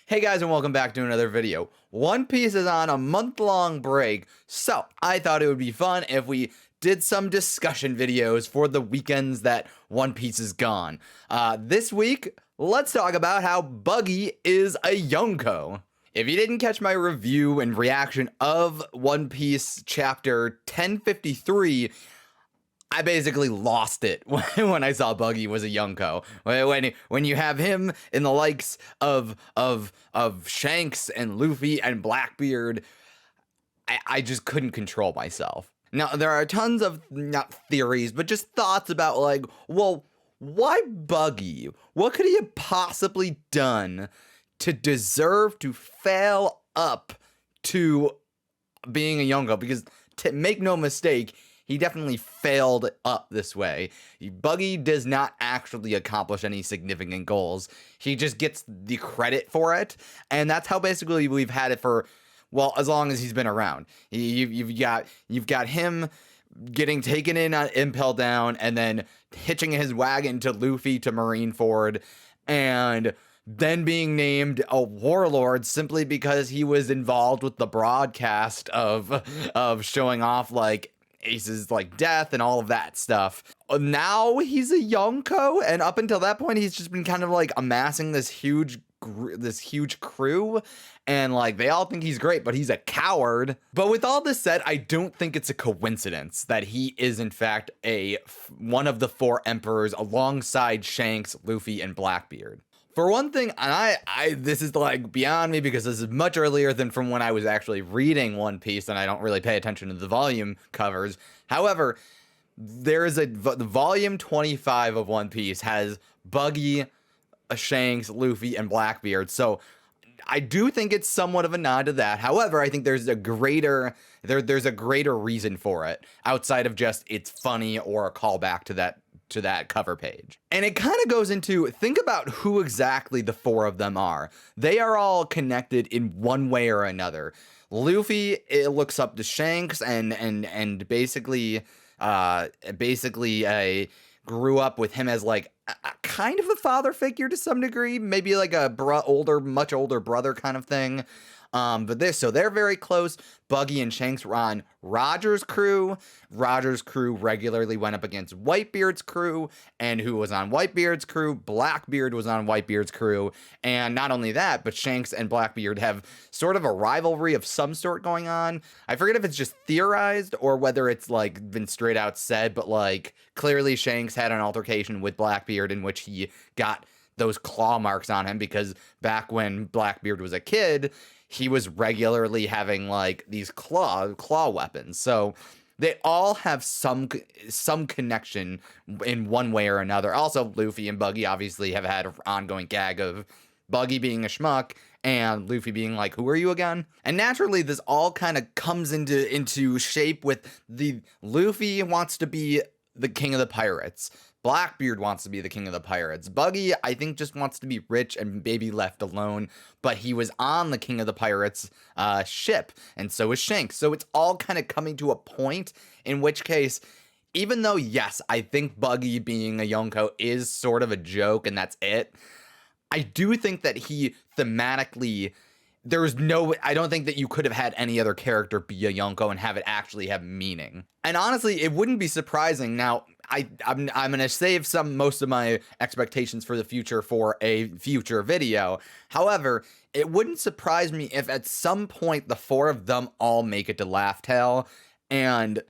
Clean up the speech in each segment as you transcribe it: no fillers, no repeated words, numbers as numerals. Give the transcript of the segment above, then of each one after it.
Hey guys, and welcome back to another video. One Piece is on a month-long break, so I thought it would be fun if we did some discussion videos for the weekends that One Piece is gone. This week, let's talk about how Buggy is a Yonko. If you didn't catch my review and reaction of One Piece chapter 1053, I basically lost it when I saw Buggy was a Yonko. When you have him in the likes of Shanks and Luffy and Blackbeard, I just couldn't control myself. Now, there are tons of, not theories, but just thoughts about, like, well, why Buggy? What could he have possibly done to deserve to fail up to being a Yonko? Because, to make no mistake, he definitely failed up this way. Buggy does not actually accomplish any significant goals. He just gets the credit for it, and that's how basically we've had it for, well, as long as he's been around. You've got him getting taken in on Impel Down, and then hitching his wagon to Luffy to Marineford, and then being named a warlord simply because he was involved with the broadcast of showing off, like, Ace's, like, death and all of that stuff. Now he's a Yonko, and up until that point he's just been kind of like amassing this huge crew, and like they all think he's great, but he's a coward. But with all this said, I don't think it's a coincidence that he is in fact one of the four emperors alongside Shanks, Luffy, and Blackbeard. For one thing, and this is like beyond me because this is much earlier than from when I was actually reading One Piece, and I don't really pay attention to the volume covers. However, there is the volume 25 of One Piece has Buggy, Shanks, Luffy, and Blackbeard. So I do think it's somewhat of a nod to that. However, I think there's a greater reason for it outside of just it's funny or a callback to that cover page. And it kind of goes into, think about who exactly the four of them are. They are all connected in one way or another. Luffy, it looks up to Shanks and basically grew up with him as like a kind of a father figure to some degree, maybe like a much older brother kind of thing. So they're very close. Buggy and Shanks were on Roger's crew. Roger's crew regularly went up against Whitebeard's crew. And who was on Whitebeard's crew? Blackbeard was on Whitebeard's crew. And not only that, but Shanks and Blackbeard have sort of a rivalry of some sort going on. I forget if it's just theorized or whether it's like been straight out said, but like clearly Shanks had an altercation with Blackbeard in which he got those claw marks on him because back when Blackbeard was a kid, he was regularly having like these claw weapons. So they all have some connection in one way or another. Also, Luffy and Buggy obviously have had an ongoing gag of Buggy being a schmuck and Luffy being like, who are you again? And naturally, this all kind of comes into shape with the Luffy wants to be the king of the pirates. Blackbeard wants to be the king of the pirates. Buggy, I think, just wants to be rich and maybe left alone, but he was on the king of the pirates ship, and so is Shanks. So it's all kind of coming to a point in which case, even though, yes, I think Buggy being a Yonko is sort of a joke and that's it, I do think that he thematically, I don't think that you could have had any other character be a Yonko and have it actually have meaning. And honestly, it wouldn't be surprising. Now, I'm going to save most of my expectations for the future for a future video. However, it wouldn't surprise me if at some point the four of them all make it to Laugh Tale and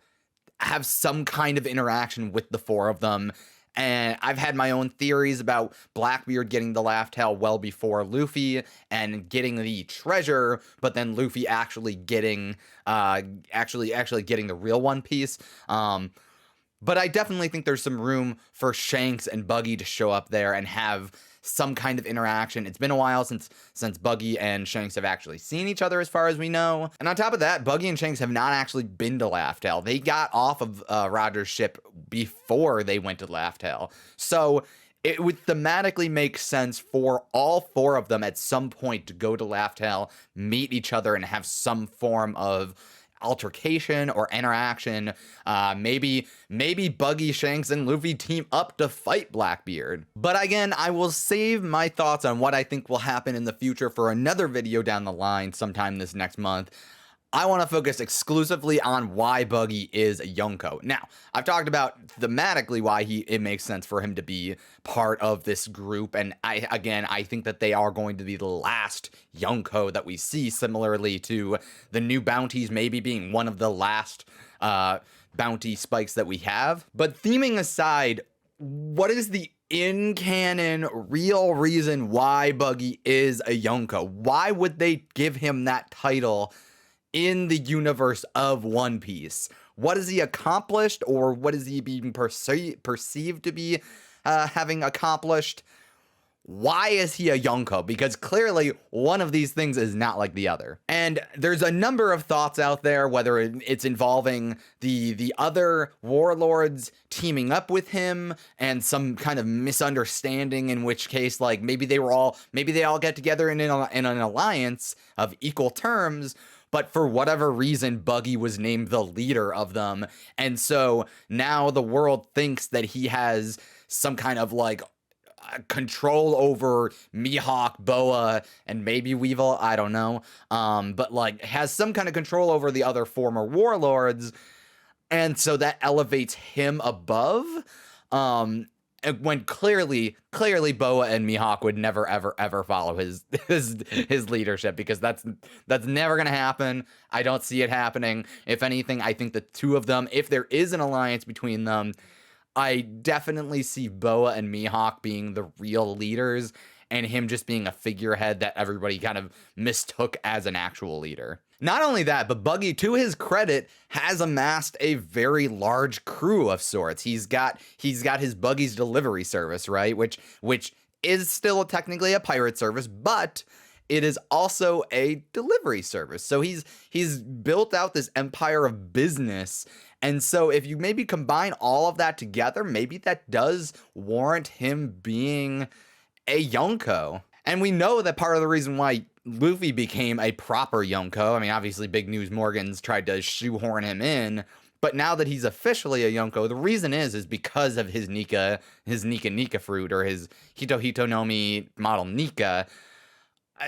have some kind of interaction with the four of them. And I've had my own theories about Blackbeard getting the Laugh Tale well before Luffy and getting the treasure, but then Luffy actually getting getting the real One Piece. But I definitely think there's some room for Shanks and Buggy to show up there and have some kind of interaction. It's been a while since Buggy and Shanks have actually seen each other as far as we know. And on top of that, Buggy and Shanks have not actually been to Laugh Tale. They got off of Roger's ship before they went to Laugh Tale. So it would thematically make sense for all four of them at some point to go to Laugh Tale, meet each other, and have some form of altercation or interaction. Maybe Buggy, Shanks, and Luffy team up to fight Blackbeard. But again, I will save my thoughts on what I think will happen in the future for another video down the line sometime this next month. I want to focus exclusively on why Buggy is a Yonko. Now, I've talked about thematically why it makes sense for him to be part of this group, and I think that they are going to be the last Yonko that we see, similarly to the new bounties maybe being one of the last bounty spikes that we have. But theming aside, what is the in-canon real reason why Buggy is a Yonko? Why would they give him that title in the universe of One Piece? What has he accomplished, or what is he being perceived to be having accomplished? Why is he a Yonko? Because clearly one of these things is not like the other. And there's a number of thoughts out there, whether it's involving the other warlords teaming up with him and some kind of misunderstanding, in which case, like, maybe they all get together in an alliance of equal terms, but for whatever reason, Buggy was named the leader of them. And so now the world thinks that he has some kind of like control over Mihawk, Boa, and maybe Weevil, I don't know. But like has some kind of control over the other former warlords. And so that elevates him above. When clearly Boa and Mihawk would never ever follow his leadership, because that's never gonna happen. I don't see it happening. If anything, I think the two of them, if there is an alliance between them, I definitely see Boa and Mihawk being the real leaders, and him just being a figurehead that everybody kind of mistook as an actual leader. Not only that, but Buggy, to his credit, has amassed a very large crew of sorts. He's got his Buggy's delivery service, right? Which is still technically a pirate service, but it is also a delivery service. So he's built out this empire of business. And so if you maybe combine all of that together, maybe that does warrant him being a Yonko. And we know that part of the reason why Luffy became a proper Yonko, I mean, obviously Big News Morgan's tried to shoehorn him in, but now that he's officially a Yonko, the reason is because of his Nika fruit, or his Hito Hitonomi model Nika.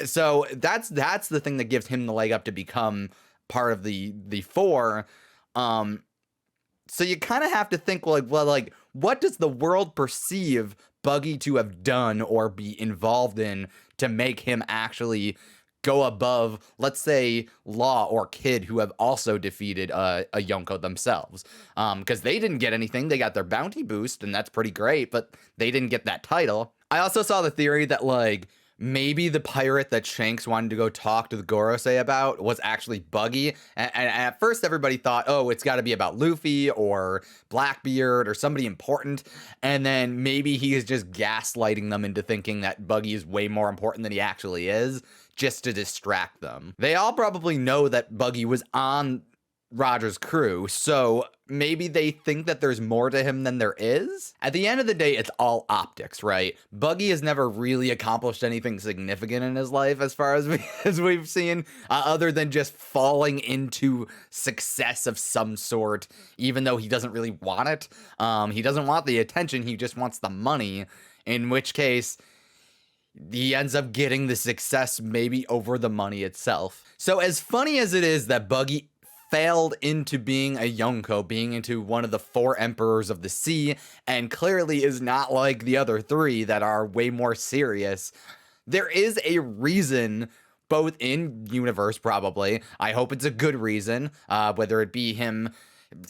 So that's the thing that gives him the leg up to become part of the four. So you kind of have to think, well, what does the world perceive Buggy to have done or be involved in to make him actually go above, let's say, Law or Kid, who have also defeated a Yonko themselves? Because they didn't get anything. They got their bounty boost, and that's pretty great, but they didn't get that title. I also saw the theory that, like, maybe the pirate that Shanks wanted to go talk to the Gorosei about was actually Buggy. And at first everybody thought, oh, it's got to be about Luffy or Blackbeard or somebody important. And then maybe he is just gaslighting them into thinking that Buggy is way more important than he actually is, just to distract them. They all probably know that Buggy was on Roger's crew, so maybe they think that there's more to him than there is. At the end of the day, it's all optics, right? Buggy has never really accomplished anything significant in his life, as far as we've seen, other than just falling into success of some sort, even though he doesn't really want it. He doesn't want the attention, he just wants the money, in which case he ends up getting the success maybe over the money itself. So as funny as it is that Buggy failed into being a Yonko, being into one of the four emperors of the sea, and clearly is not like the other three that are way more serious, there is a reason, both in universe probably, I hope it's a good reason, whether it be him,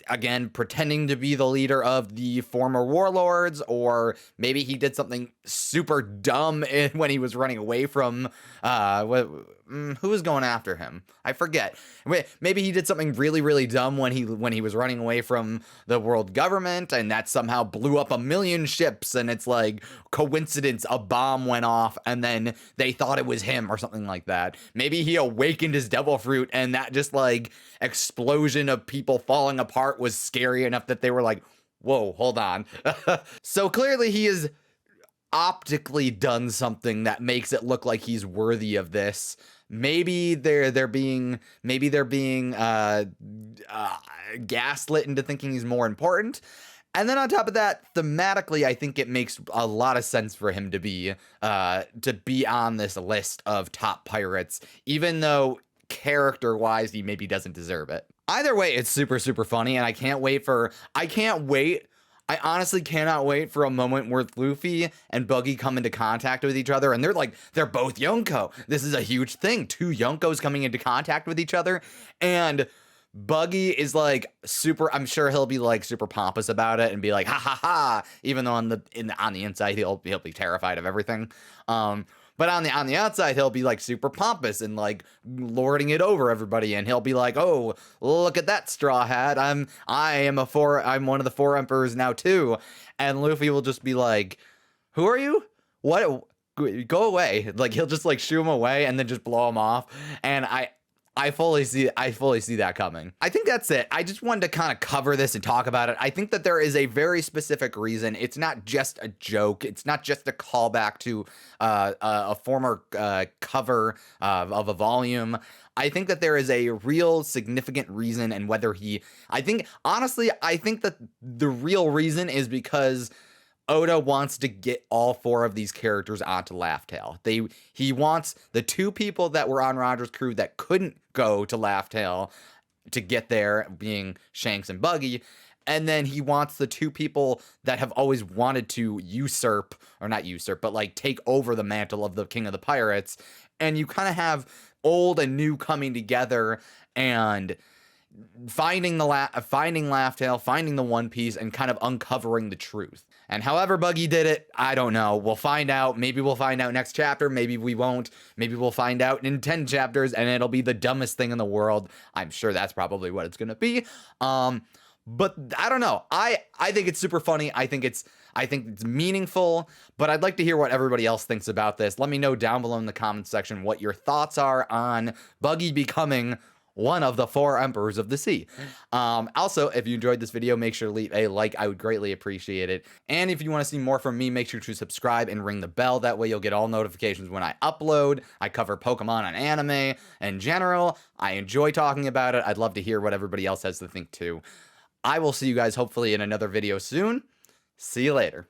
again, pretending to be the leader of the former warlords, or maybe he did something super dumb when he was running away from, who was going after him? I forget. Maybe he did something really, really dumb when he was running away from the world government, and that somehow blew up 1,000,000 ships, and it's like coincidence, a bomb went off, and then they thought it was him or something like that. Maybe he awakened his devil fruit, and that just like explosion of people falling apart was scary enough that they were like, whoa, hold on. So clearly he is optically done something that makes it look like he's worthy of this. Maybe they're being gaslit into thinking he's more important. And then on top of that, thematically, I think it makes a lot of sense for him to be on this list of top pirates, even though character-wise he maybe doesn't deserve it. Either way, it's super, super funny, and I can't wait. I honestly cannot wait for a moment where Luffy and Buggy come into contact with each other, and they're both Yonko. This is a huge thing. Two Yonkos coming into contact with each other, and Buggy is like super, I'm sure he'll be like super pompous about it and be like, ha ha ha, even though on the inside he'll be terrified of everything. But on the outside, he'll be like super pompous and like lording it over everybody, and he'll be like, "Oh, look at that straw hat! I'm one of the 4 emperors now too." And Luffy will just be like, "Who are you? What? Go away!" Like he'll just like shoo him away and then just blow him off. And I fully see that coming. I think that's it. I just wanted to kind of cover this and talk about it. I think that there is a very specific reason. It's not just a joke. It's not just a callback to a former cover of a volume. I think that there is a real significant reason, and I think that the real reason is because Oda wants to get all 4 of these characters onto Laugh Tale. He wants the 2 people that were on Roger's crew that couldn't go to Laugh Tale to get there, being Shanks and Buggy. And then he wants the 2 people that have always wanted to like take over the mantle of the King of the Pirates. And you kind of have old and new coming together and finding Laugh Tale, finding the One Piece, and kind of uncovering the truth. And however Buggy did it, I don't know. We'll find out. Maybe we'll find out next chapter. Maybe we won't. Maybe we'll find out in 10 chapters, and it'll be the dumbest thing in the world. I'm sure that's probably what it's gonna be. But I don't know. I think it's super funny. I think it's meaningful, but I'd like to hear what everybody else thinks about this. Let me know down below in the comments section what your thoughts are on Buggy becoming one of the 4 emperors of the sea. Also, if you enjoyed this video, make sure to leave a like. I would greatly appreciate it. And if you want to see more from me, make sure to subscribe and ring the bell. That way you'll get all notifications when I upload. I cover Pokemon and anime in general. I enjoy talking about it. I'd love to hear what everybody else has to think too. I will see you guys hopefully in another video soon. See you later.